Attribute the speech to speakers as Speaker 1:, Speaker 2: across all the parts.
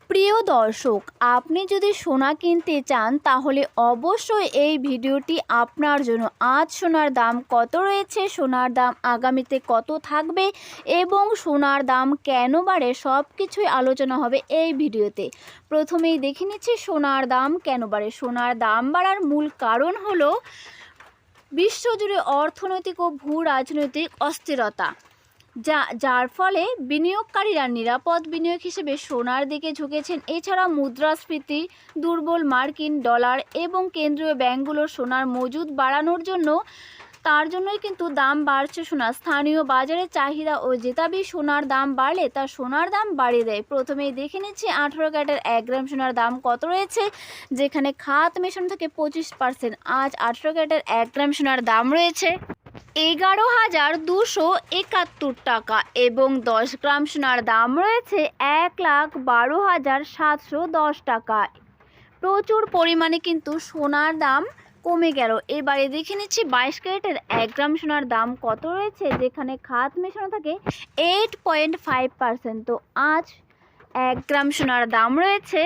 Speaker 1: প্রিয় দর্শক, আপনি যদি সোনা কিনতে চান তাহলে অবশ্যই এই ভিডিওটি আপনার জন্য। আজ সোনার দাম কত রয়েছে, সোনার দাম আগামীতে কত থাকবে এবং সোনার দাম কেন বাড়ে, সব কিছুই আলোচনা হবে এই ভিডিওতে। প্রথমেই দেখে নিচ্ছি সোনার দাম কেন বাড়ে। সোনার দাম বাড়ার মূল কারণ হলো বিশ্বজুড়ে অর্থনৈতিক ও ভূ রাজনৈতিক অস্থিরতা, যার ফলে বিনিয়োগকারীরা নিরাপদ বিনিয়োগ হিসেবে সোনার দিকে ঝুঁকেছেন। এছাড়া মুদ্রাস্ফীতি, দুর্বল মার্কিন ডলার এবং কেন্দ্রীয় ব্যাংকগুলোর সোনার মজুদ বাড়ানোর জন্য তার জন্যই কিন্তু দাম বাড়ছে সোনার। স্থানীয় বাজারে চাহিদা ও জেতাবি সোনার দাম বাড়লে তা সোনার দাম বাড়িয়ে দেয়। প্রথমেই দেখে নিচ্ছি 18 ক্যারেটের 1 গ্রাম সোনার দাম কত রয়েছে, যেখানে খাত মেশানো থাকে 25%। আজ 18 ক্যারেটের 1 গ্রাম সোনার দাম রয়েছে 11,271 টাকা এবং 10 গ্রাম সোনার দাম রয়েছে 1,12,710 টাকা। প্রচুর পরিমাণে কিন্তু সোনার দাম কমে গেল। এবারে দেখে নিচ্ছি 22 ক্যারেটের 1 গ্রাম সোনার দাম কত রয়েছে, যেখানে খাত মেশানো থাকে 8.5%। তো আজ 1 গ্রাম সোনার দাম রয়েছে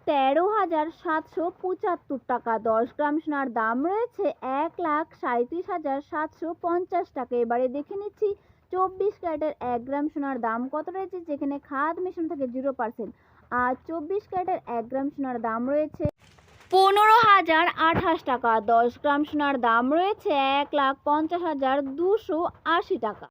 Speaker 1: 13,775 টাকা। 10 গ্রাম সোনার দাম রয়েছে 1,37,750 টাকা। এবারে দেখে নিচ্ছি 24 ক্যারেটের 1 গ্রাম সোনার দাম কত রয়েছে, যেখানে খাদ মেশানো থাকে 0%। আর 24 ক্যারেটের 1 গ্রাম সোনার দাম রয়েছে 15,028 টাকা। 10 গ্রাম সোনার দাম রয়েছে 1,50,280 টাকা।